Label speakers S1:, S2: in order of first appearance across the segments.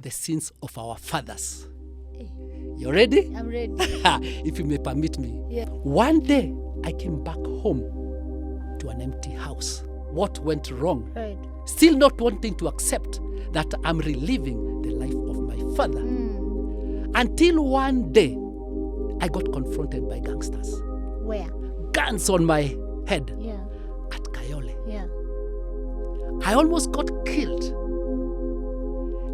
S1: the sins of our fathers. You ready?
S2: I'm ready.
S1: If you may permit me.
S2: Yeah.
S1: One day, I came back home to an empty house. What went wrong?
S2: Right.
S1: Still not wanting to accept that I'm reliving the life of my father. Until one day, I got confronted by gangsters.
S2: Where?
S1: Guns on my head
S2: Yeah.
S1: at Kayole.
S2: Yeah.
S1: I almost got killed.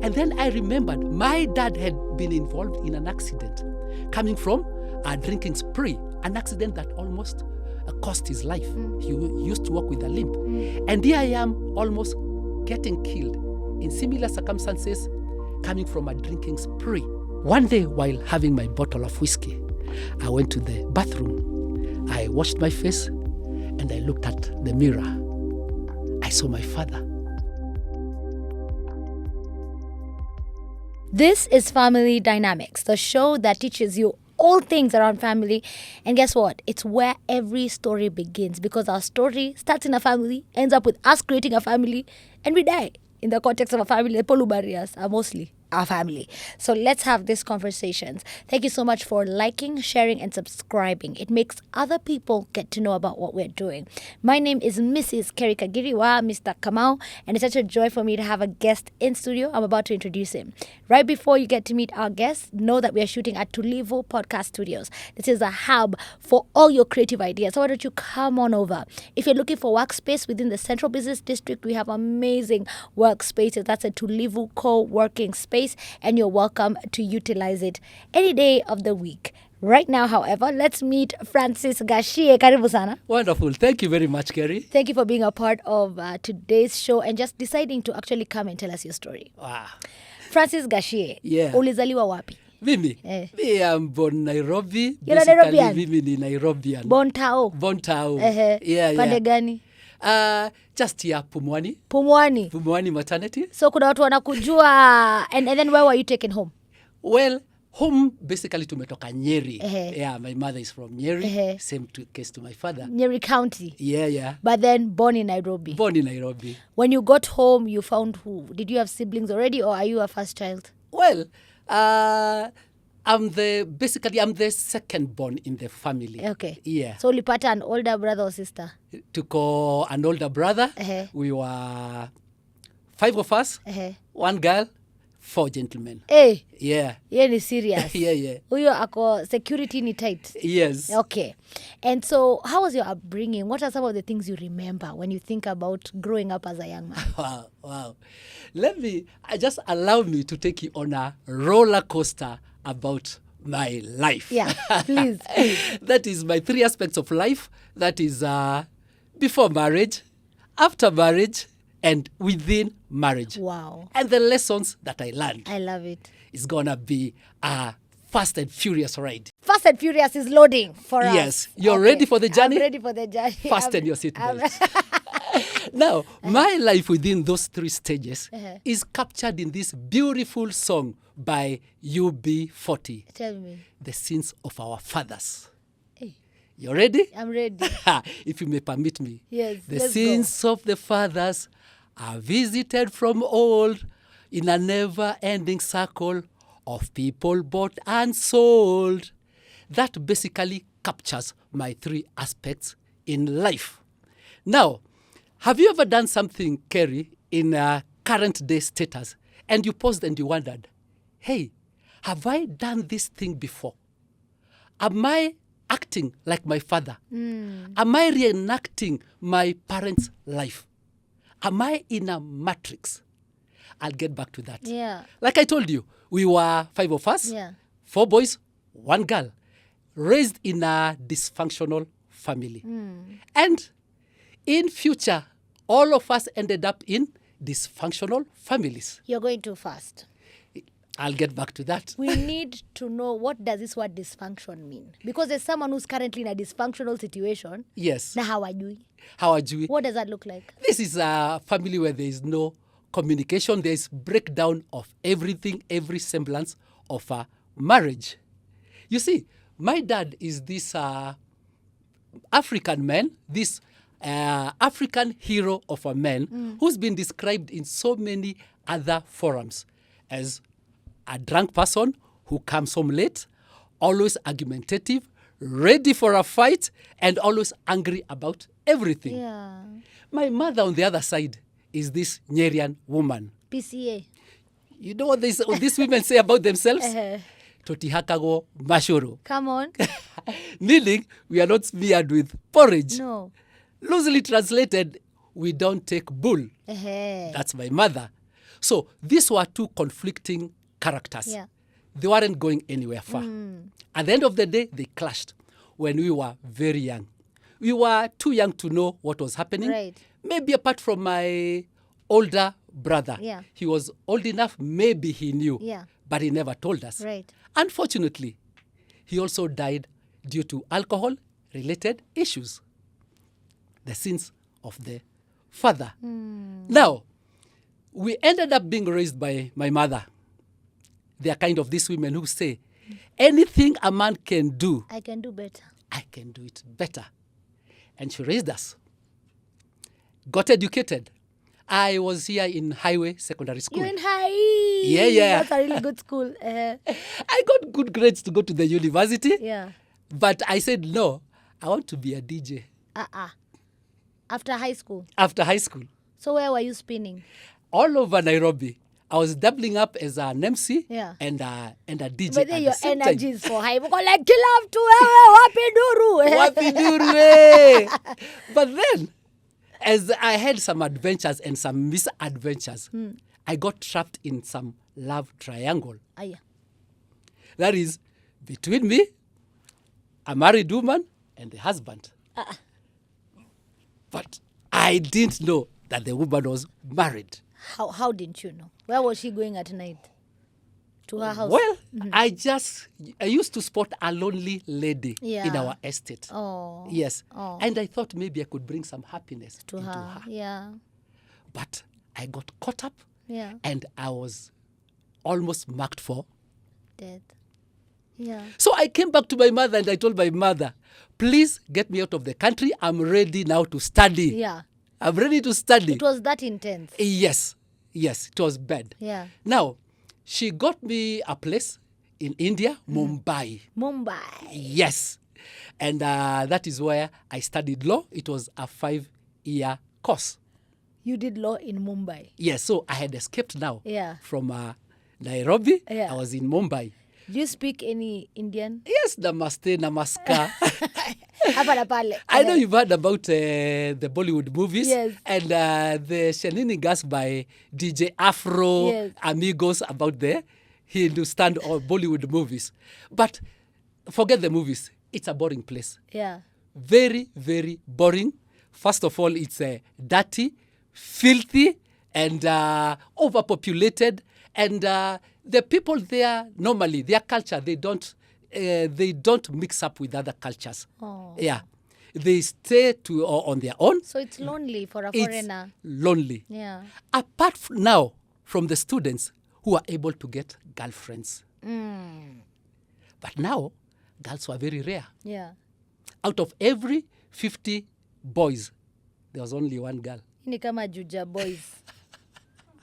S1: And then I remembered my dad had been involved in an accident coming from a drinking spree, an accident that almost cost his life. He used to walk with a limp. And here I am almost getting killed in similar circumstances coming from a drinking spree. One day while having my bottle of whiskey, I went to the bathroom. I washed my face and I looked at the mirror. I saw my father.
S2: This is Family Dynamics, the show that teaches you all things around family. And guess what? It's where every story begins, because our story starts in a family, ends up with us creating a family, and we die in the context of a family. The polu barriers are mostly our family. So let's have these conversations. Thank you so much for liking, sharing, and subscribing. It makes other people get to know about what we're doing. My name is Mrs. Kerry Kagiri, Mr. Kamau, and it's such a joy for me to have a guest in studio. I'm about to introduce him. Right before you get to meet our guest, know that we are shooting at Tulivu Podcast Studios. This is a hub for all your creative ideas. So why don't you come on over? If you're looking for workspace within the Central Business District, we have amazing workspaces. That's a Tulivu co-working space, and you're welcome to utilize it any day of the week. Right now, however, let's meet Francis Gachie. Karibu sana.
S1: Wonderful. Thank you very much, Kerry.
S2: Thank you for being a part of today's show and just deciding to actually come and tell us your story.
S1: Wow.
S2: Francis Gachie,
S1: Yeah.
S2: ulizaliwa wapi?
S1: Mimi? Me, I'm born Nairobi.
S2: You're a
S1: Basically,
S2: Nairobian?
S1: Mimi ni Nairobian.
S2: Born Tao.
S1: Born Tao.
S2: Yeah. Pande gani?
S1: Just here, Pumwani.
S2: Pumwani.
S1: Pumwani maternity.
S2: So kuna watu wanakujua, and then where were you taken home?
S1: Well, home basically tumetoka Nyeri. Yeah, my mother is from Nyeri. Same case to my father.
S2: Nyeri County.
S1: Yeah.
S2: But then born in Nairobi.
S1: Born in Nairobi.
S2: When you got home, you found who? Did you have siblings already, or are you a first child?
S1: Well, I'm the second born in the family.
S2: Okay.
S1: Yeah.
S2: So ulipata an older brother or sister?
S1: Took an older brother. We were 5 of us. 1 girl, 4 gentlemen.
S2: Hey.
S1: Yeah.
S2: Ye ni serious.
S1: Yeah.
S2: Huyo ako security ni tight.
S1: Yes.
S2: Okay. And so how was your upbringing? What are some of the things you remember when you think about growing up as a young man?
S1: Wow. Just allow me to take you on a roller coaster about my life.
S2: Yeah, please.
S1: That is my 3 aspects of life. That is before marriage, after marriage, and within marriage.
S2: Wow.
S1: And the lessons that I learned.
S2: I love it.
S1: It's going to be a fast and furious ride.
S2: Fast and Furious is loading for us.
S1: Yes. You're ready for the journey?
S2: I'm ready for the journey.
S1: Fasten your seatbelts. Now, my life within those 3 stages is captured in this beautiful song by UB40.
S2: Tell me.
S1: The sins of our fathers.
S2: Hey.
S1: You ready?
S2: I'm ready.
S1: If you may permit me.
S2: Yes,
S1: The
S2: let's
S1: sins of the fathers are visited from old in a never-ending circle of people bought and sold. That basically captures my 3 aspects in life. Now, have you ever done something, Kerry, in a current day status, and you paused and you wondered, hey, have I done this thing before? Am I acting like my father? Am I reenacting my parents' life? Am I in a matrix? I'll get back to that.
S2: Yeah.
S1: Like I told you, we were 5 of us, 4 boys, 1 girl, raised in a dysfunctional family. And in future, all of us ended up in dysfunctional families.
S2: You're going too fast.
S1: I'll get back to that.
S2: We need to know, what does this word dysfunction mean? Because there's someone who's currently in a dysfunctional situation.
S1: Yes.
S2: Na hawajui.
S1: Hawajui.
S2: What does that look like?
S1: This is a family where there is no communication. There is breakdown of everything, every semblance of a marriage. You see, my dad is this African man, this African hero of a man who's been described in so many other forums as a drunk person who comes home late, always argumentative, ready for a fight, and always angry about everything.
S2: Yeah.
S1: My mother on the other side is this Nyerian woman.
S2: PCA.
S1: You know what these women say about themselves? Totihakago mashoro.
S2: Come on.
S1: Meaning, we are not smeared with porridge.
S2: No.
S1: Loosely translated, we don't take bull. That's my mother. So these were two conflicting characters.
S2: Yeah.
S1: They weren't going anywhere far. At the end of the day, they clashed when we were very young. We were too young to know what was happening.
S2: Right.
S1: Maybe apart from my older brother.
S2: Yeah.
S1: He was old enough, maybe he knew.
S2: Yeah.
S1: But he never told us.
S2: Right.
S1: Unfortunately, he also died due to alcohol-related issues. The sins of the father. Now, we ended up being raised by my mother. They are kind of these women who say, anything a man can do,
S2: I can do better.
S1: I can do it better. And she raised us. Got educated. I was here in Highway Secondary School.
S2: You in high.
S1: Yeah.
S2: That's a really good school.
S1: I got good grades to go to the university.
S2: Yeah.
S1: But I said, no, I want to be a DJ.
S2: After high school.
S1: After high school.
S2: So where were you spinning?
S1: All over Nairobi. I was doubling up as an MC and a DJ.
S2: But then your energy
S1: time.
S2: is so high. Like, love to
S1: Wapi duru. But then, as I had some adventures and some misadventures, I got trapped in some love triangle. That is, between me, a married woman, and the husband. But I didn't know that the woman was married.
S2: How didn't you know? Where was she going at night? To her house?
S1: Well, I used to spot a lonely lady in our estate.
S2: Oh.
S1: Yes. Oh. And I thought maybe I could bring some happiness
S2: to
S1: into
S2: her. Yeah.
S1: But I got caught up.
S2: Yeah.
S1: And I was almost marked for
S2: death. Yeah.
S1: So I came back to my mother and I told my mother, please get me out of the country. I'm ready now to study.
S2: Yeah.
S1: I'm ready to study.
S2: It was that intense.
S1: Yes, it was bad.
S2: Yeah.
S1: Now, she got me a place in India, Mumbai. Yes. And that is where I studied law. It was a 5-year course.
S2: You did law in Mumbai?
S1: Yes, so I had escaped now from Nairobi.
S2: Yeah.
S1: I was in Mumbai.
S2: Do you speak any Indian?
S1: Yes, namaste, namaskar.
S2: I
S1: know you've heard about the Bollywood movies.
S2: Yes.
S1: And the shenanigans by DJ Afro, Amigos about the Hindustan or Bollywood movies. But forget the movies. It's a boring place.
S2: Yeah.
S1: Very, very boring. First of all, it's dirty, filthy, and overpopulated. And the people there, normally, their culture, they don't mix up with other cultures.
S2: Oh.
S1: Yeah. They stay on their own.
S2: So it's lonely for a foreigner.
S1: It's lonely.
S2: Yeah.
S1: Apart now from the students who are able to get girlfriends. But now, girls were very rare.
S2: Yeah.
S1: Out of every 50 boys, there was only one girl.
S2: Ni kama Juja boys.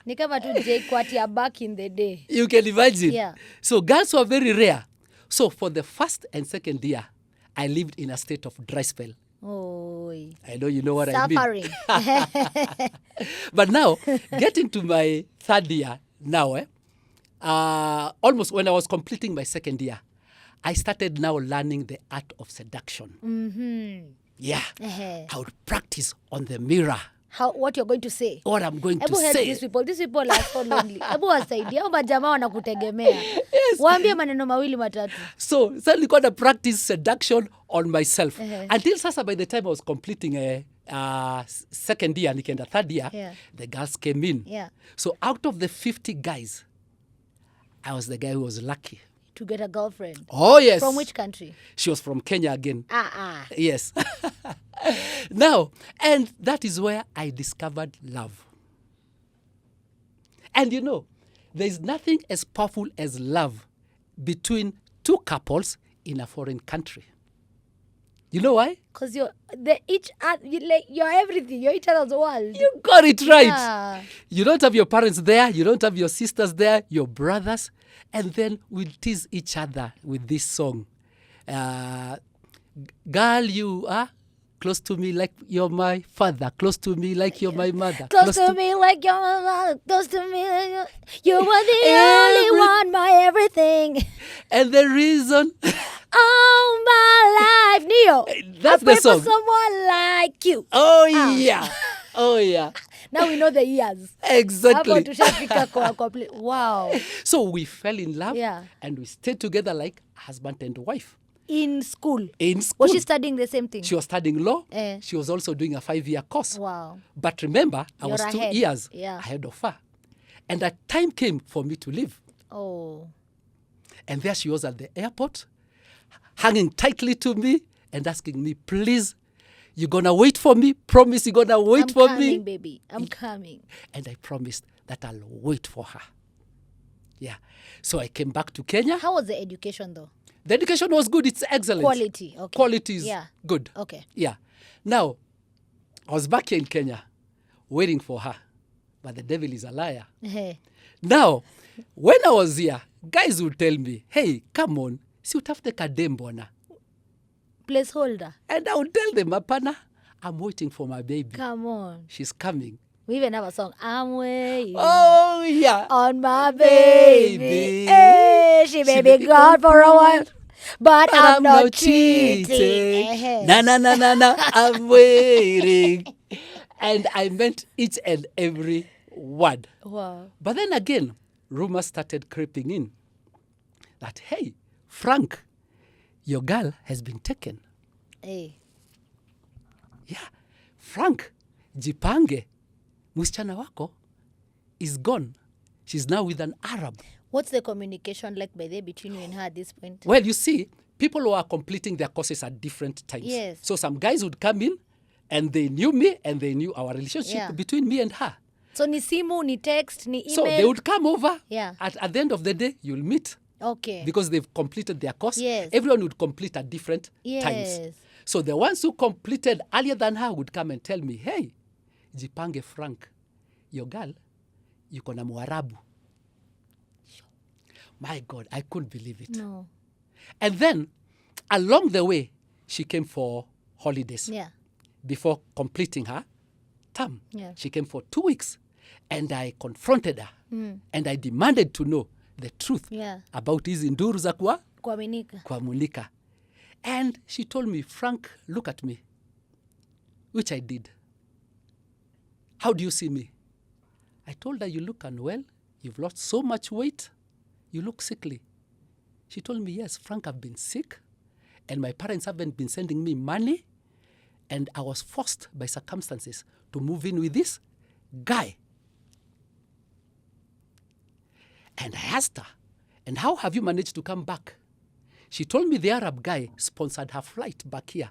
S2: Ni kama tu Jay Kwatia back in the day.
S1: You can imagine.
S2: Yeah.
S1: So girls were very rare. So for the first and second year, I lived in a state of dry spell.
S2: Oh.
S1: I know you know what
S2: Suffering.
S1: I mean. But now, getting to my third year now, almost when I was completing my second year, I started now learning the art of seduction. Yeah. I would practice on the mirror.
S2: What you're going to say?
S1: What I'm going to
S2: help
S1: say.
S2: These people are so lonely. Ebu wasaidia. Au majamaa wanakutegemea.
S1: Yes.
S2: Waambie maneno mawili matatu.
S1: So I got to practice seduction on myself. Until sasa, by the time I was completing second year, and third year, the girls came in.
S2: Yeah.
S1: So out of the 50 guys, I was the guy who was lucky
S2: to get a girlfriend.
S1: Oh, yes.
S2: From which country?
S1: She was from Kenya again.
S2: Yes.
S1: Now, and that is where I discovered love. And you know, there is nothing as powerful as love between two couples in a foreign country. You know why?
S2: Because you're everything. You're each other's world.
S1: You got it right.
S2: Yeah.
S1: You don't have your parents there. You don't have your sisters there, your brothers. And then we'll tease each other with this song. Girl, you are close to me like you're my father. Close to me like you're my mother.
S2: Close to me like you're my mother. Close to me like you were the only one, my everything.
S1: And the reason...
S2: All my life, Neo.
S1: That's
S2: I pray
S1: the song.
S2: for someone like you.
S1: Oh, yeah. Oh, yeah.
S2: Now we know the years.
S1: Exactly.
S2: Hapo tushafika kwa complete. Wow.
S1: So we fell in love,
S2: Yeah.
S1: and we stayed together like husband and wife.
S2: In school.
S1: In school.
S2: Was she studying the same thing?
S1: She was studying law.
S2: Eh.
S1: She was also doing a 5-year course.
S2: Wow.
S1: But remember, I was
S2: You're
S1: 2
S2: ahead.
S1: years
S2: Yeah.
S1: ahead of her. And a time came for me to leave.
S2: Oh.
S1: And there she was at the airport, hanging tightly to me and asking me, please, you're going to wait for me? Promise you're going to wait for
S2: I'm
S1: me?
S2: coming, baby. I'm coming.
S1: And I promised that I'll wait for her. Yeah. So I came back to Kenya.
S2: How was the education though?
S1: The education was good. It's excellent.
S2: Quality. Okay.
S1: Quality is
S2: Yeah.
S1: good.
S2: Okay.
S1: Yeah. Now, I was back here in Kenya waiting for her. But the devil is a liar.
S2: Hey.
S1: Now, when I was here, guys would tell me, hey, come on, si utafute kadem bwana.
S2: Placeholder.
S1: And I would tell them, apana, I'm waiting for my baby.
S2: Come on.
S1: She's coming.
S2: We even have a song. I'm waiting
S1: Oh, yeah.
S2: on my baby. Hey, she may be gone for a while, but I'm not cheating.
S1: Na, na, na, na, na, I'm waiting. And I meant each and every word.
S2: Wow.
S1: But then again, rumors started creeping in that, hey, Frank, your girl has been taken.
S2: Hey.
S1: Yeah. Frank, jipange, msichana wako is gone. She's now with an Arab.
S2: What's the communication like by there between you and her at this point?
S1: Well, you see, people who are completing their courses at different times.
S2: Yes.
S1: So some guys would come in and they knew me and they knew our relationship
S2: Yeah.
S1: between me and her.
S2: So ni simu, ni text, ni email.
S1: So they would come over.
S2: Yeah.
S1: At the end of the day, you'll meet.
S2: Okay.
S1: Because they've completed their course.
S2: Yes.
S1: Everyone would complete at different
S2: Yes.
S1: times. So the ones who completed earlier than her would come and tell me, hey, jipange Frank, your girl, yuko na Mwarabu. My God, I couldn't believe it.
S2: No.
S1: And then, along the way, she came for holidays.
S2: Yeah.
S1: Before completing her term.
S2: Yeah.
S1: She came for 2 weeks. And I confronted her. And I demanded to know the truth
S2: Yeah.
S1: about hizi nduru za
S2: Kuaminika.
S1: kuaminika. And she told me, Frank, look at me. Which I did. How do you see me? I told her, you look unwell. You've lost so much weight. You look sickly. She told me, yes, Frank, I've been sick. And my parents haven't been sending me money. And I was forced by circumstances to move in with this guy. And I asked her, and how have you managed to come back? She told me the Arab guy sponsored her flight back here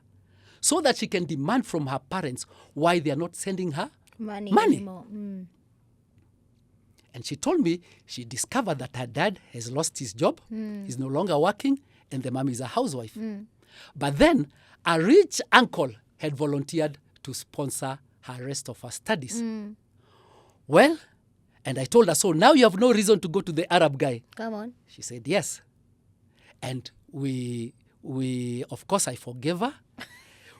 S1: so that she can demand from her parents why they are not sending her
S2: Money.
S1: money.
S2: Anymore.
S1: And she told me she discovered that her dad has lost his job. He's no longer working, and the mom is a housewife. But then a rich uncle had volunteered to sponsor her rest of her studies. Well, and I told her, so now you have no reason to go to the Arab guy.
S2: Come on.
S1: She said, yes. And we of course, I forgave her.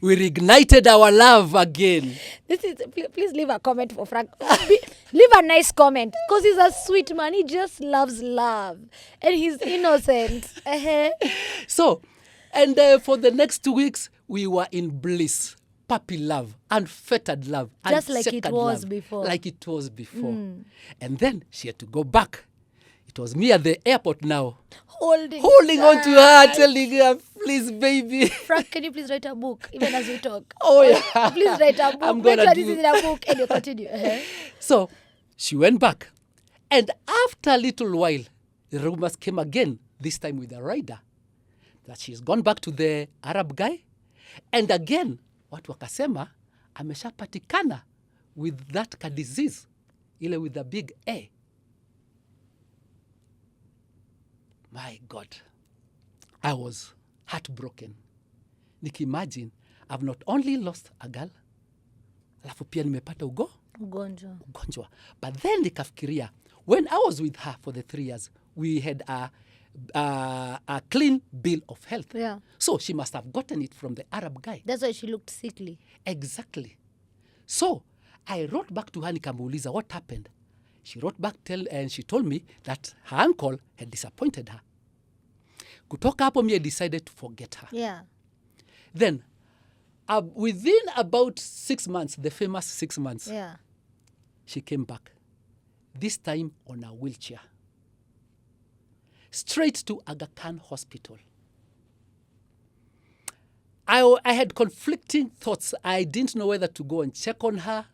S1: We reignited our love again.
S2: This is please leave a comment for Frank. Leave a nice comment because he's a sweet man. He just loves love and he's innocent.
S1: So, and for the next 2 weeks, we were in bliss, puppy love, unfettered love,
S2: Just like it
S1: uncheckered
S2: was
S1: love,
S2: before.
S1: like it was before. And then she had to go back. It was me at the airport now,
S2: Holding
S1: on to her, telling her, please, baby.
S2: Frank, can you please write a book even as we talk?
S1: Oh, yeah.
S2: Please write a book.
S1: I'm
S2: Make
S1: gonna
S2: sure
S1: do-
S2: this is in a book and you continue.
S1: So she went back. And after a little while, the rumors came again, this time with a rider, that she's gone back to the Arab guy. And again, watu wakasema, ameshapatikana with that ka disease, ile with the big A. My God, I was heartbroken. Nikimagine, I've not only lost a girl, alafu pia nimepata ugonjwa. But then nikafikiria, when I was with her for the 3 years, we had a clean bill of health.
S2: Yeah.
S1: So she must have gotten it from the Arab guy.
S2: That's why she looked sickly.
S1: Exactly. So I wrote back to her nikamuuliza what happened. She wrote back and she told me that her uncle had disappointed her. Kutoka hapo I decided to forget her.
S2: Yeah.
S1: Then within about 6 months, the famous 6 months,
S2: Yeah.
S1: she came back. This time on a wheelchair. Straight to Aga Khan Hospital. I had conflicting thoughts. I didn't know whether to go and check on her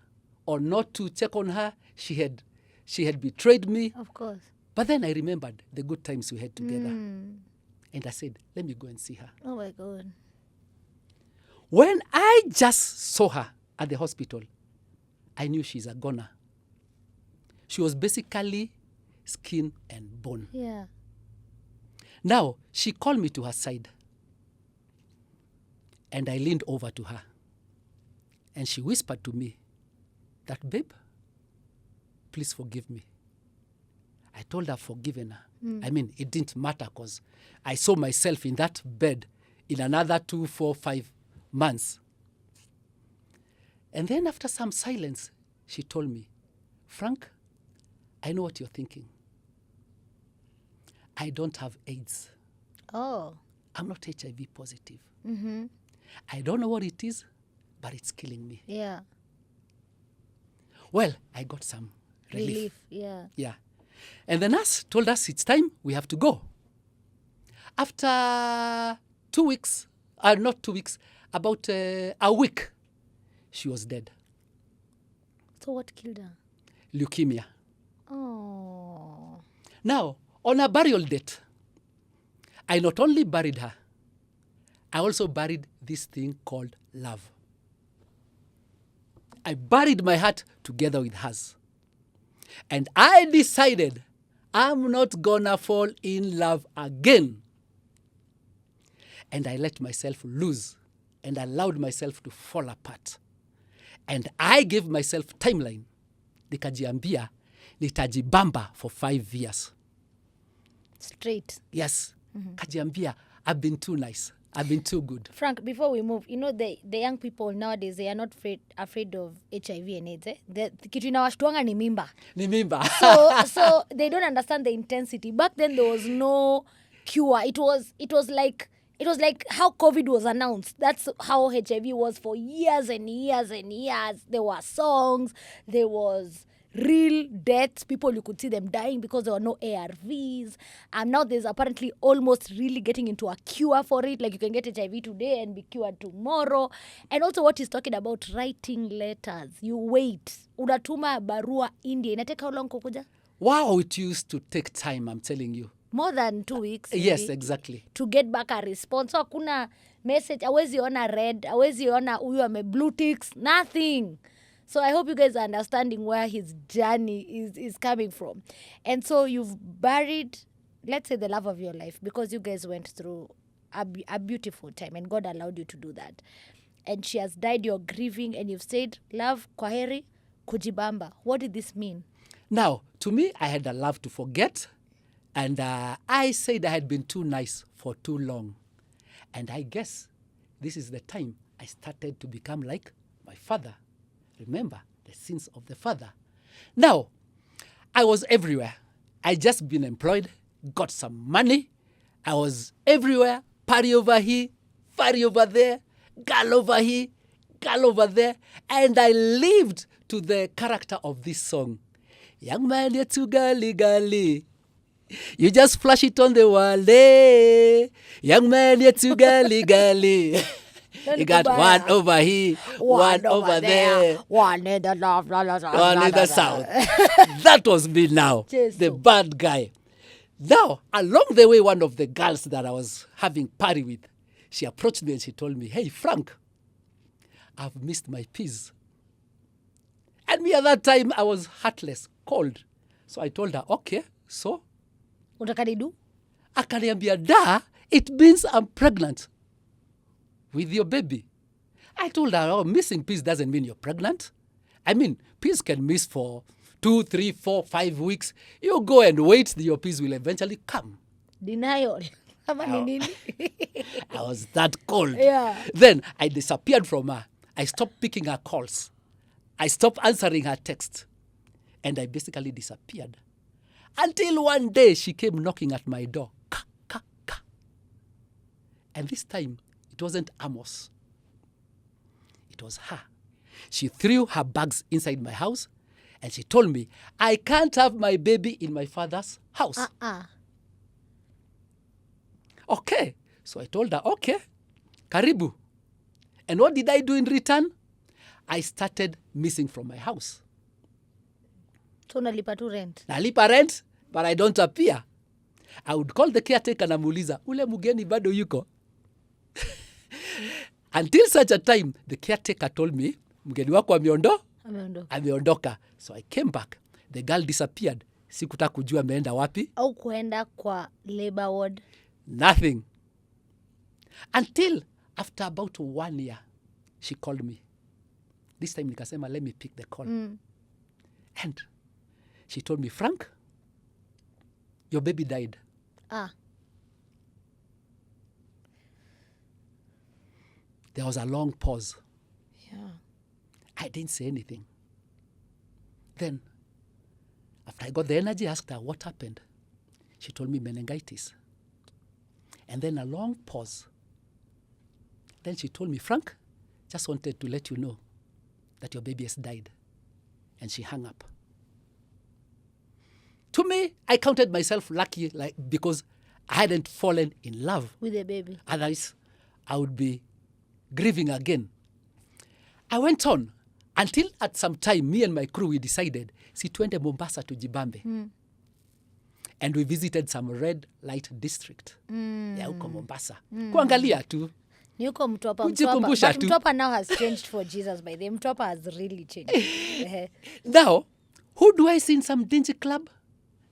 S1: or not to check on her. She had betrayed me.
S2: Of course.
S1: But then I remembered the good times we had together. And I said, let me go and see her.
S2: Oh my God.
S1: When I just saw her at the hospital, I knew she's a goner. She was basically skin and bone.
S2: Yeah.
S1: Now, she called me to her side. And I leaned over to her. And she whispered to me that, babe, please forgive me. I told her I've forgiven her. I mean, it didn't matter because I saw myself in that bed in another 2, 4, 5 months. And then after some silence, she told me, Frank, I know what you're thinking. I don't have AIDS.
S2: Oh.
S1: I'm not HIV positive.
S2: Mm-hmm.
S1: I don't know what it is, but it's killing me.
S2: Yeah.
S1: Well, I got some relief.
S2: Yeah.
S1: Yeah. And the nurse told us it's time, we have to go. After 2 weeks, not 2 weeks, about a week, she was dead.
S2: So what killed her?
S1: Leukemia.
S2: Oh.
S1: Now, on her burial date, I not only buried her, I also buried this thing called love. I buried my heart together with hers. And I decided I'm not gonna fall in love again. And I let myself loose and allowed myself to fall apart. And I gave myself timeline. Nikajiambia, nitajibamba for 5 years.
S2: Straight.
S1: Yes. Kajiambia, I've been too nice. I've been too good.
S2: Frank, before we move, you know the young people nowadays, they are not afraid of HIV and AIDS. Kitu inawashtuanga ni mimba.
S1: Ni mimba.
S2: So they don't understand the intensity. Back then there was no cure. It was like how COVID was announced. That's how HIV was for years and years and years. There were songs, there was real deaths. People, you could see them dying because there were no ARVs. And now there's apparently almost really getting into a cure for it. Like you can get HIV today and be cured tomorrow. And also what he's talking about, writing letters. You wait. Unatuma barua India. Inateka how long kukuja?
S1: Wow, it used to take time, I'm telling you.
S2: More than 2 weeks.
S1: Yes,
S2: maybe,
S1: exactly.
S2: to get back a response. So hakuna message. Hawezi ona red. Hawezi ona huyu ame blue ticks. Nothing. So I hope you guys are understanding where his journey is coming from. And so you've buried, let's say, the love of your life because you guys went through a beautiful time and God allowed you to do that. And she has died, you're grieving, and you've said, love, kwaheri, kujibamba. What did this mean?
S1: Now, to me, I had a love to forget. And I said I had been too nice for too long. And I guess this is the time I started to become like my father. Remember, the sins of the father. Now, I was everywhere. I just been employed, got some money. I was everywhere, party over here, party over there, girl over here, girl over there. And I lived to the character of this song. Young man, you're too girly, girly. You just flash it on the wall, eh? Young man, you're too girly, girly. You got one over here, one over there,
S2: one in the north,
S1: one in the south. That was me now, the bad guy. Now, along the way, one of the girls that I was having party with, she approached me and she told me, hey, Frank, I've missed my peas. And me at that time, I was heartless, cold. So I told her, okay, so?
S2: Utakanidu?
S1: Akaniambia, da, it means I'm pregnant. with your baby. I told her, oh, missing peace doesn't mean you're pregnant. I mean, peace can miss for 2, 3, 4, 5 weeks. You go and wait, your peace will eventually come.
S2: Denial. Ama ni nini?
S1: I was that cold.
S2: Yeah.
S1: Then I disappeared from her. I stopped picking her calls. I stopped answering her texts. And I basically disappeared. Until one day she came knocking at my door. Ka, ka, ka. And this time, it wasn't Amos. It was her. She threw her bags inside my house and she told me, I can't have my baby in my father's house. Okay. So I told her, okay, karibu. And what did I do in return? I started missing from my house.
S2: So nalipa tu rent.
S1: Nalipa rent, but I don't appear. I would call the caretaker na muuliza, ule mgeni bado yuko? Until such a time, the caretaker told me, mgeni wako ameondoka. So I came back. The girl disappeared. Sikutaka kujua ameenda wapi.
S2: Au kuenda kwa labor ward.
S1: Nothing. Until after about 1 year, she called me. This time nikasema, let me pick the call. And she told me, Frank, your baby died. There was a long pause.
S2: Yeah.
S1: I didn't say anything. Then, after I got the energy, I asked her what happened. She told me meningitis. And then a long pause. Then she told me, Frank, just wanted to let you know that your baby has died. And she hung up. To me, I counted myself lucky because I hadn't fallen in love
S2: with the baby.
S1: Otherwise, I would be grieving again. I went on until at some time, me and my crew, we decided, si tuende Mombasa tujibambe. And we visited some red light district. Ya huko Mombasa. Kuangalia tu.
S2: Ni huko Mtwapa. But Mtwapa now has changed for Jesus by the Mtwapa has really changed.
S1: Now, who do I see in some dingy club?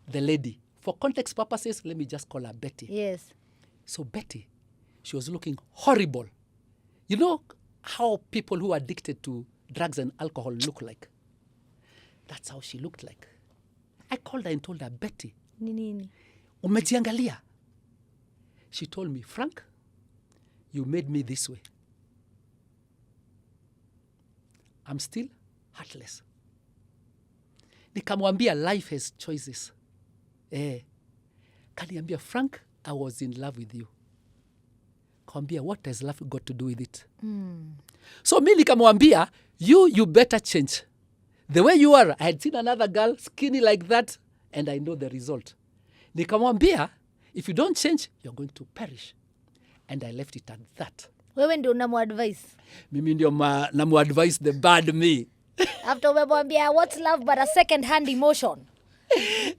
S1: The lady. For context purposes, let me just call her Betty.
S2: Yes.
S1: So Betty, she was looking horrible. You know how people who are addicted to drugs and alcohol look like? That's how she looked like. I called her and told her, Betty,
S2: nini?
S1: Umejiangalia? She told me, Frank, you made me this way. I'm still heartless. Nikamwambia life has choices. Kaniambia, Frank, I was in love with you. Kambia, what has love got to do with it? So mi nikamwambia, you better change. The way you are, I had seen another girl skinny like that, and I know the result. Nikamwambia, if you don't change, you're going to perish. And I left it at that.
S2: Wewe ndio unamuadvise?
S1: Mimi ndio namuadvise the bad me.
S2: After umemwambia, what's love but a second-hand emotion?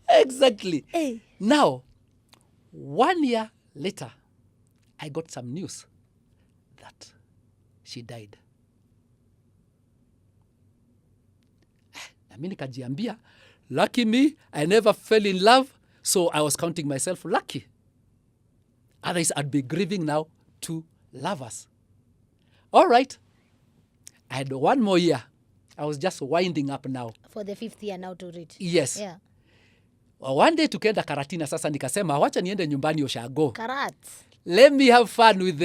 S1: Exactly. Now, 1 year later, I got some news that she died. Na mimi nikajiambia, lucky me, I never fell in love, so I was counting myself lucky. Otherwise, I'd be grieving now 2 lovers. All right. I had 1 more year. I was just winding up now.
S2: For the 5th year now to reach.
S1: Yes.
S2: Yeah.
S1: One day tukaenda Karatina sasa nikasema, wacha niende nyumbani Oshago.
S2: Karat.
S1: Let me have fun with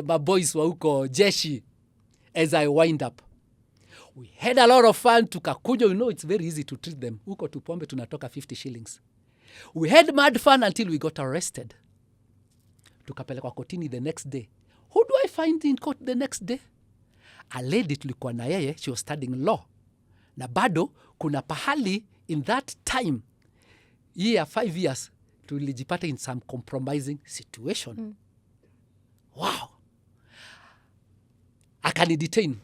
S1: my boys wa huko Jeshi as I wind up. We had a lot of fun. Tukakunywa, you know, it's very easy to treat them. Huko tupombe tunatoka 50 shillings. We had mad fun until we got arrested. Tukapelekwa kotini the next day. Who do I find in court the next day? A lady tulikuwa na yeye, she was studying law. Na bado kuna pahali in that time, 5 years, tulijipata in some compromising situation. Wow. Akani-detain.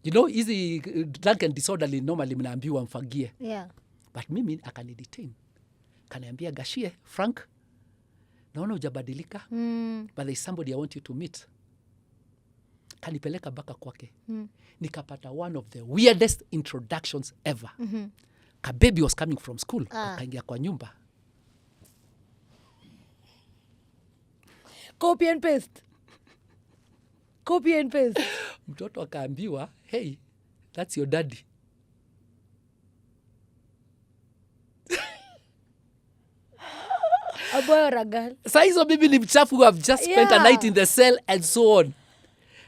S1: You know, easy drunk and disorderly normally mnaambiwa mfagie.
S2: Yeah.
S1: But mimi akani-detain. Kaniambia, Gachie, Frank, naona hujabadilika, but there is somebody I want you to meet. Kanipeleka baka kwake. Nikapata one of the weirdest introductions ever. Kababy was coming from school. Kaingia kwa nyumba.
S2: Copy and paste. Copy and paste.
S1: Mtoto akaambiwa, hey, that's your daddy.
S2: A boy or a girl?
S1: Saa hizo mimi ni mchafu who have just spent a night in the cell and so on.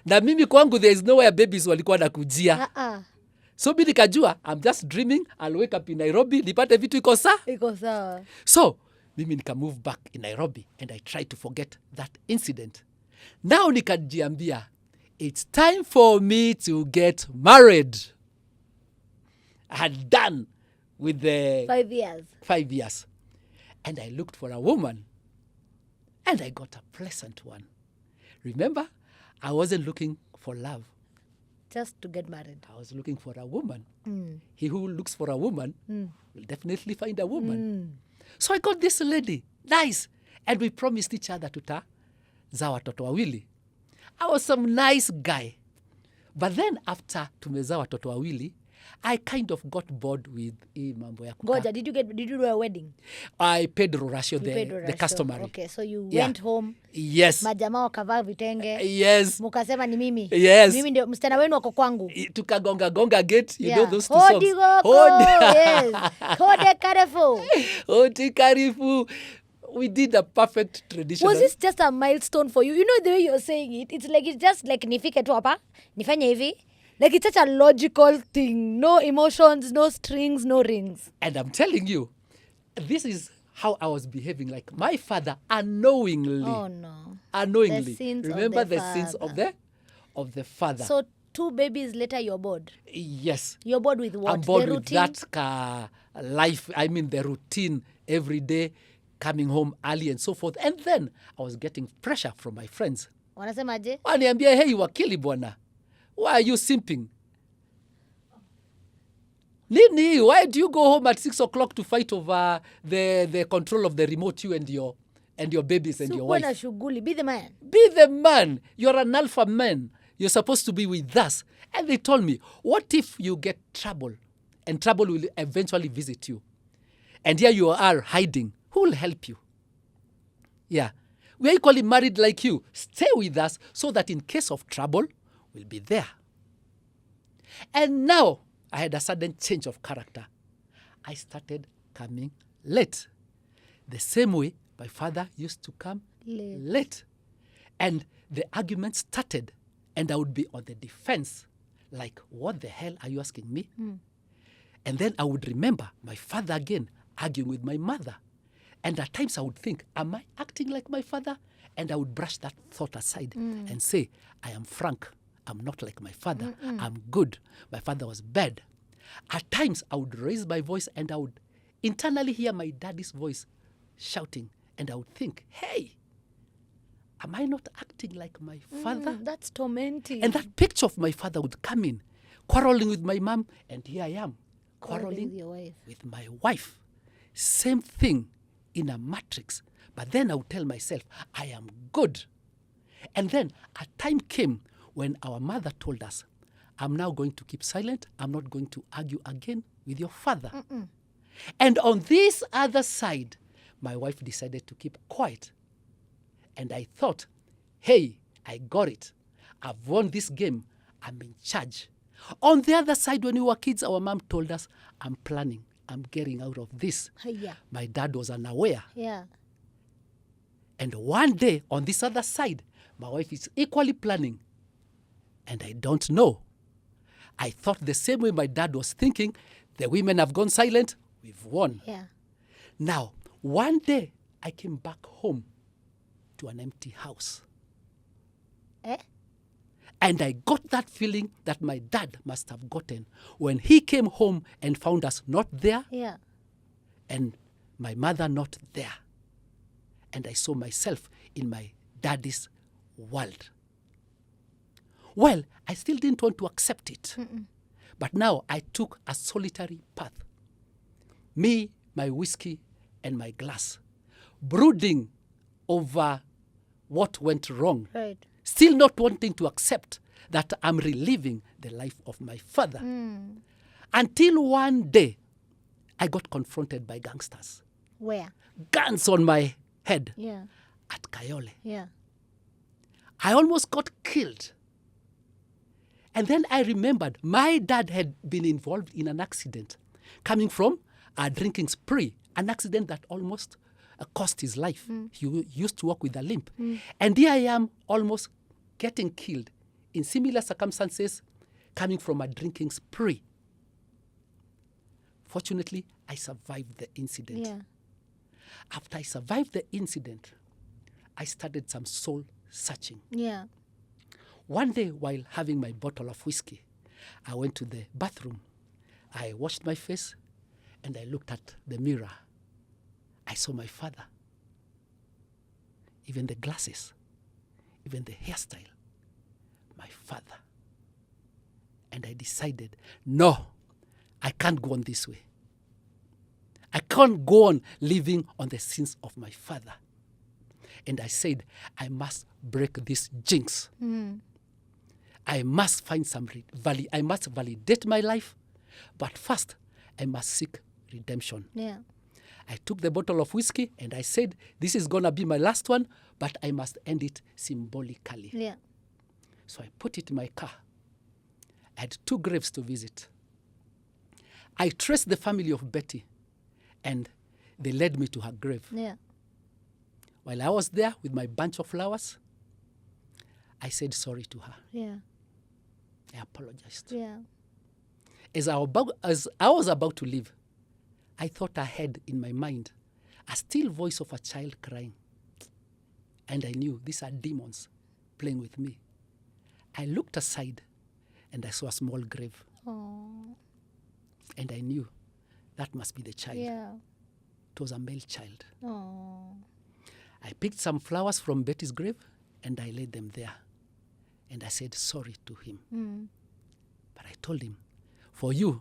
S1: Na mimi kwangu there is nowhere babies walikuwa nakujia. So mimi nikajua I'm just dreaming, I'll wake up in Nairobi, nipate vitu iko sawa. So mimi nika move back in Nairobi and I try to forget that incident. Now nikajiambia, it's time for me to get married. I had done with the
S2: 5 years.
S1: 5 years. And I looked for a woman. And I got a pleasant one. Remember, I wasn't looking for love.
S2: Just to get married.
S1: I was looking for a woman. He who looks for a woman will definitely find a woman. So I got this lady. Nice. And we promised each other tutazaa watoto wawili. I was some nice guy. But then after tumezaa watoto wawili, I kind of got bored with mambo ya kukaa.
S2: Goja, did you do a wedding?
S1: I paid Rorasho, the customary.
S2: Okay, so you went home.
S1: Yes.
S2: Majamaa wakavaa vitenge.
S1: Yes.
S2: Mukasema ni mimi.
S1: Yes.
S2: Mimi ndio msichana wenu wako kwangu.
S1: Tukagonga gate, you know those two
S2: Hodi
S1: songs.
S2: goko, yes. Hode karefu.
S1: Hodi karifu. We did a perfect traditional.
S2: Was this just a milestone for you? You know the way you're saying it, it's just like nifike tu hapa, nifanye hivi. Like it's such a logical thing. No emotions, no strings, no rings.
S1: And I'm telling you, this is how I was behaving like my father unknowingly.
S2: Oh no.
S1: Unknowingly.
S2: The sins
S1: Remember
S2: of the
S1: sins
S2: father.
S1: of the father.
S2: So 2 babies later you're bored.
S1: Yes.
S2: You're bored with what?
S1: I'm bored
S2: the
S1: with
S2: routine?
S1: that life. I mean the routine every day, coming home early and so forth. And then I was getting pressure from my friends.
S2: Wanasemaje?
S1: Waniambia, hey, wakili bwana. Why are you simping? Nini, why do you go home at 6 o'clock to fight over the control of the remote, you and your babies and your wife?
S2: Na shughuli. Be the man.
S1: Be the man. You're an alpha man. You're supposed to be with us. And they told me, what if you get trouble? And trouble will eventually visit you. And here you are hiding. Who will help you? Yeah. We are equally married like you. Stay with us so that in case of trouble, we'll be there. And now, I had a sudden change of character. I started coming late. The same way my father used to come late. And the argument started, and I would be on the defense. Like, what the hell are you asking me? And then I would remember my father again arguing with my mother. And at times I would think, am I acting like my father? And I would brush that thought aside and say, I am frank. I'm not like my father. I'm good. My father was bad. At times I would raise my voice and I would internally hear my daddy's voice shouting. And I would think, hey, am I not acting like my father?
S2: That's tormenting.
S1: And that picture of my father would come in, quarreling with my mom. And here I am, quarreling
S2: with your wife.
S1: with my wife. Same thing in a matrix. But then I would tell myself, I am good. And then a time came when our mother told us, I'm now going to keep silent. I'm not going to argue again with your father. And on this other side, my wife decided to keep quiet. And I thought, hey, I got it. I've won this game. I'm in charge. On the other side, when we were kids, our mom told us, I'm planning. I'm getting out of this.
S2: Yeah.
S1: My dad was unaware.
S2: Yeah.
S1: And one day, on this other side, my wife is equally planning. And I don't know. I thought the same way my dad was thinking, the women have gone silent, we've won.
S2: Yeah.
S1: Now, one day, I came back home to an empty house. And I got that feeling that my dad must have gotten when he came home and found us not there.
S2: Yeah.
S1: And my mother not there. And I saw myself in my daddy's world. Well, I still didn't want to accept it. But now I took a solitary path. Me, my whiskey, and my glass. Brooding over what went wrong.
S2: Right.
S1: Still not wanting to accept that I'm reliving the life of my father. Until one day, I got confronted by gangsters.
S2: Where?
S1: Guns on my head.
S2: Yeah.
S1: At Kayole.
S2: Yeah.
S1: I almost got killed. And then I remembered my dad had been involved in an accident coming from a drinking spree, an accident that almost cost his life. He used to walk with a limp. And here I am almost getting killed in similar circumstances coming from a drinking spree. Fortunately, I survived the incident.
S2: Yeah.
S1: After I survived the incident, I started some soul searching.
S2: Yeah.
S1: One day, while having my bottle of whiskey, I went to the bathroom. I washed my face, and I looked at the mirror. I saw my father. Even the glasses, even the hairstyle, my father. And I decided, no, I can't go on this way. I can't go on living on the sins of my father. And I said, I must break this jinx. I must find I must validate my life, but first, I must seek redemption.
S2: Yeah.
S1: I took the bottle of whiskey and I said, this is going to be my last one, but I must end it symbolically.
S2: Yeah.
S1: So I put it in my car. I had 2 graves to visit. I traced the family of Betty, and they led me to her grave.
S2: Yeah.
S1: While I was there with my bunch of flowers, I said sorry to her.
S2: Yeah.
S1: I apologized.
S2: Yeah.
S1: As I was about to leave, I thought I had in my mind a still voice of a child crying. And I knew these are demons playing with me. I looked aside and I saw a small grave.
S2: Oh.
S1: And I knew that must be the child.
S2: Yeah.
S1: It was a male child.
S2: Oh.
S1: I picked some flowers from Betty's grave and I laid them there. And I said sorry to him. But I told him, for you,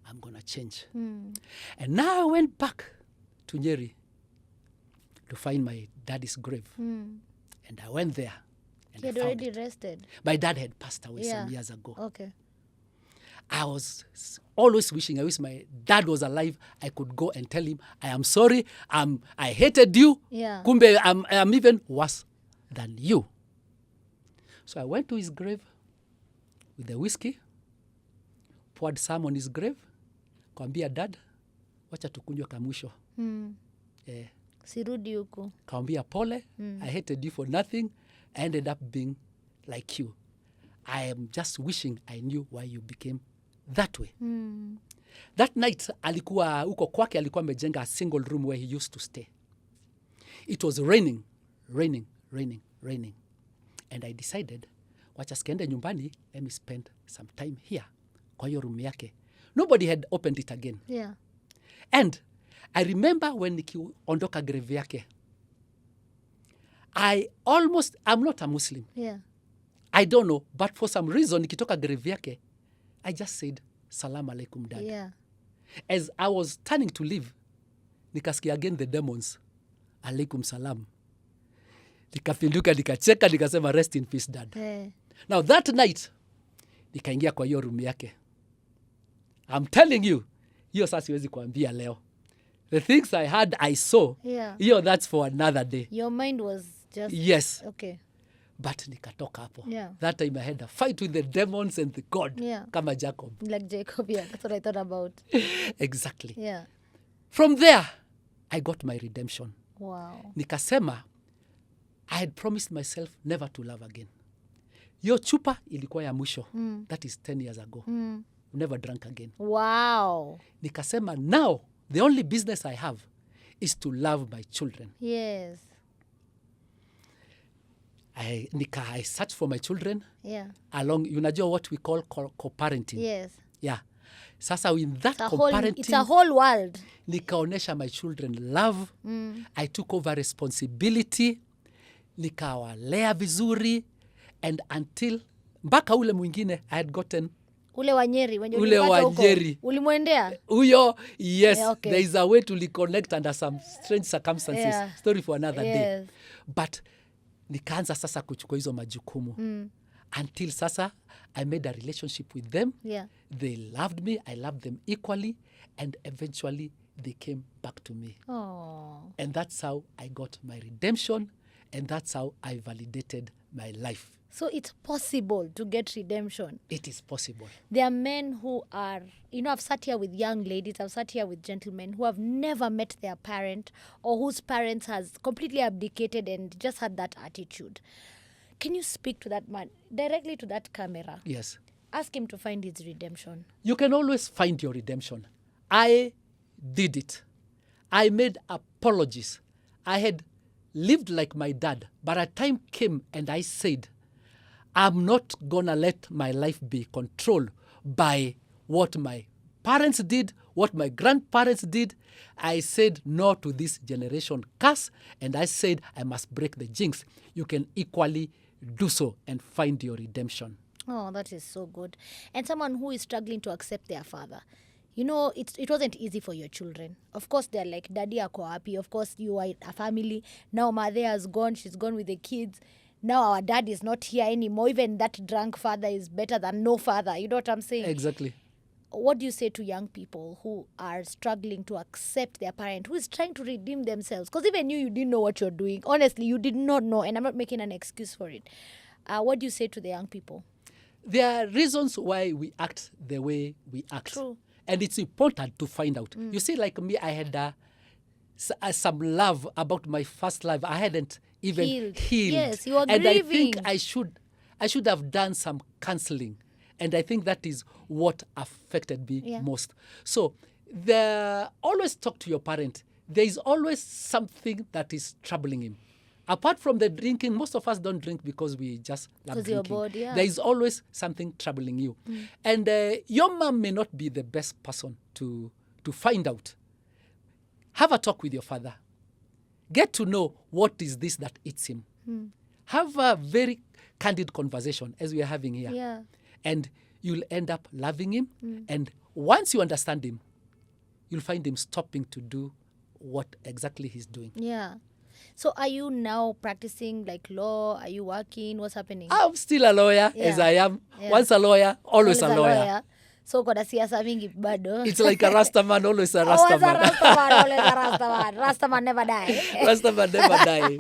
S1: I'm going to change. And now I went back to Nyeri to find my daddy's grave. And I went there. And
S2: He had
S1: I found
S2: already
S1: it.
S2: rested.
S1: My dad had passed away
S2: Yeah.
S1: some years ago.
S2: Okay.
S1: I was always wishing, I wish my dad was alive. I could go and tell him, I am sorry. I hated you.
S2: Yeah.
S1: Kumbe, I'm even worse than you. So I went to his grave with the whiskey, poured some on his grave, kawambia dad, wacha tukunywe kamwisho.
S2: Sirudi huko.
S1: Kawambia pole, I hated you for nothing. I ended up being like you. I am just wishing I knew why you became that way. That night, alikuwa huko kwake, alikuwa amejenga a single room where he used to stay. It was raining. And I decided, wacha sikiende nyumbani, let me spend some time here. Kwa hiyo room yake. Nobody had opened it again.
S2: Yeah.
S1: And I remember when nikiondoka grave yake, I'm not a Muslim.
S2: Yeah.
S1: I don't know, but for some reason, nikitoka grave yake, I just said, Salam alaikum, dad.
S2: Yeah.
S1: As I was turning to leave, nikasikia again the demons, alaikum salam. Nikapinduka, nikacheka, nikasema, rest in peace, dad.
S2: Hey.
S1: Now that night, nikaingia kwa hiyo room yake. I'm telling you, hiyo sasa siwezi kuambia leo. The things I saw,
S2: Yeah.
S1: that's for another day.
S2: Your mind was just...
S1: Yes.
S2: Okay.
S1: But nikatoka hapo.
S2: Yeah.
S1: That time I had a fight with the demons and the God.
S2: Yeah.
S1: Kama Jacob.
S2: Like Jacob, yeah. That's what I thought about.
S1: Exactly.
S2: Yeah.
S1: From there, I got my redemption.
S2: Wow.
S1: Nikasema, I had promised myself never to love again. Yo chupa ilikuwa ya mwisho. That is 10 years ago. Never drank again.
S2: Wow.
S1: Nikasema, now, the only business I have is to love my children.
S2: Yes.
S1: I searched for my children.
S2: Yeah.
S1: Along, unajua what we call co-parenting.
S2: Yes.
S1: Yeah. Sasa in that
S2: It's
S1: co-parenting,
S2: a whole world.
S1: nikaonesha my children love. I took over responsibility. Nikawalea vizuri. And until, mpaka ule mwingine, I had gotten
S2: Ule wa Nyeri.
S1: Ule wa Nyeri.
S2: Ulimwendea?
S1: Uyo, yes.
S2: Yeah, okay.
S1: There is a way to reconnect under some strange circumstances.
S2: Yeah.
S1: Story for another day.
S2: Yes.
S1: But nikaanza sasa kuchukua hizo majukumu. Until sasa, I made a relationship with them.
S2: Yeah.
S1: They loved me. I loved them equally. And eventually, they came back to me.
S2: Oh.
S1: And that's how I got my redemption. And that's how I validated my life.
S2: So it's possible to get redemption.
S1: It is possible.
S2: There are men who are, I've sat here with young ladies, I've sat here with gentlemen who have never met their parent or whose parents has completely abdicated and just had that attitude. Can you speak to that man directly to that camera?
S1: Yes.
S2: Ask him to find his redemption.
S1: You can always find your redemption. I did it. I made apologies. I had lived like my dad, but a time came and I said, I'm not gonna let my life be controlled by what my parents did, what my grandparents did. I said no to this generation curse, and I said I must break the jinx. You can equally do so and find your redemption.
S2: Oh, that is so good. And someone who is struggling to accept their father. It wasn't easy for your children. Of course, they're like, Daddy ako happy. Of course, you are a family. Now, mother has gone. She's gone with the kids. Now, our dad is not here anymore. Even that drunk father is better than no father. You know what I'm saying?
S1: Exactly.
S2: What do you say to young people who are struggling to accept their parent, who is trying to redeem themselves? Because even you didn't know what you're doing. Honestly, you did not know, and I'm not making an excuse for it. What do you say to the young people?
S1: There are reasons why we act the way we act.
S2: True.
S1: And it's important to find out. You see, like me, I had some love about my first life. I hadn't even healed.
S2: Yes, you are
S1: and
S2: grieving.
S1: I think I should have done some counseling. And I think that is what affected me most. So always talk to your parent. There is always something that is troubling him. Apart from the drinking, most of us don't drink because we just love drinking.
S2: You're bored, yeah.
S1: There is always something troubling you. And your mom may not be the best person to find out. Have a talk with your father. Get to know what is this that eats him. Have a very candid conversation as we are having here.
S2: Yeah.
S1: And you'll end up loving him. And once you understand him, you'll find him stopping to do what exactly he's doing.
S2: Yeah. So are you now practicing like law? Are you working? What's happening?
S1: I'm still a lawyer, as I am.
S2: Yeah.
S1: Once a lawyer, always a lawyer.
S2: So kwa siasa mingi bado.
S1: It's like a Rastaman, always a Rastaman.
S2: Always a Rastaman, always a Rastaman. Rastaman never die.
S1: Rastaman never die.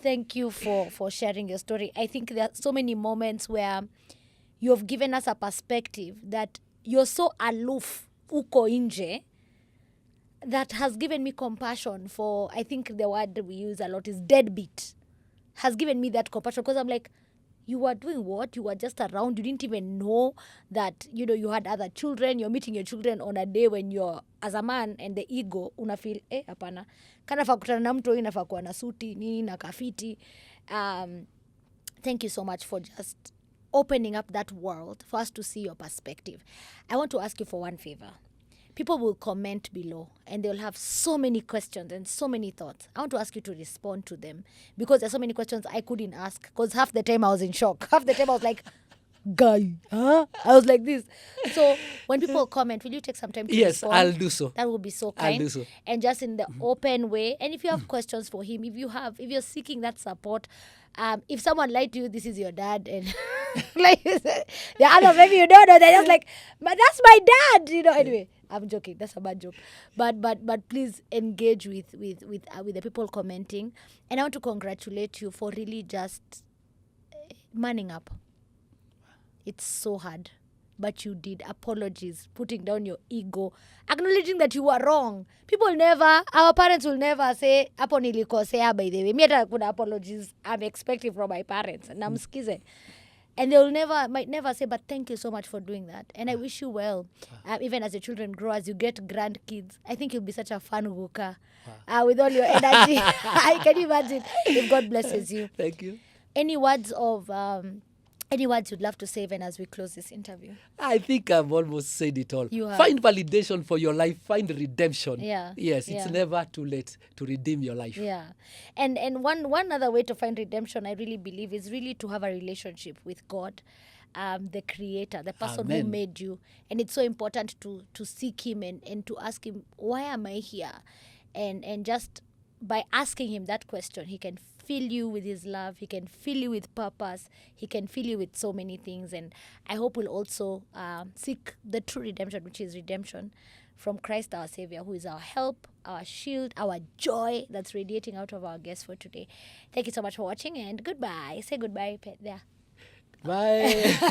S2: Thank you for sharing your story. I think there are so many moments where you have given us a perspective that you're so aloof, uko inje, that has given me compassion for, I think the word we use a lot is deadbeat. Has given me that compassion because I'm like, you were doing what? You were just around. You didn't even know that, you had other children. You're meeting your children on a day when you're, as a man, and the ego, una feel, hapana. Kana fa kutana na mtu inafaa kuwa na suti, nini, na kafiti. Thank you so much for just opening up that world for us to see your perspective. I want to ask you for one favor. People will comment below and they'll have so many questions and so many thoughts. I want to ask you to respond to them because there's so many questions I couldn't ask because half the time I was in shock. Half the time I was like, guy, huh? I was like this. So when people comment, will you take some time to respond?
S1: Yes, I'll do so.
S2: That would be so kind.
S1: I'll do so.
S2: And just in the open way. And if you have questions for him, if you're seeking that support, if someone lied to you, this is your dad, and like the other maybe you don't know, they're just like, but that's my dad, Anyway, I'm joking. That's a bad joke. But please engage with the people commenting, and I want to congratulate you for really just manning up. It's so hard. But you did. Apologies, putting down your ego, acknowledging that you were wrong. Our parents will never say, hapo nilikosea by the way. Me hata kuna apologies I'm expecting from my parents. Na msikize. And they might never say, but thank you so much for doing that. And I wish you well. Even as your children grow, as you get grandkids, I think you'll be such a fun hooker with all your energy. I can imagine if God blesses you.
S1: Thank you.
S2: Any words you'd love to say even as we close this interview?
S1: I think I've almost said it all.
S2: You have.
S1: Find validation for your life. Find redemption.
S2: Yeah.
S1: Yes, it's never too late to redeem your life.
S2: Yeah. And one other way to find redemption, I really believe, is really to have a relationship with God, the creator, the person who made you. And it's so important to seek him and to ask him, why am I here? And just by asking him that question, he can fill you with his love. He can fill you with purpose. He can fill you with so many things. And I hope we'll also seek the true redemption, which is redemption from Christ our Savior, who is our help, our shield, our joy that's radiating out of our guest for today. Thank you so much for watching, and goodbye. Say goodbye, Pet, there.
S1: Bye.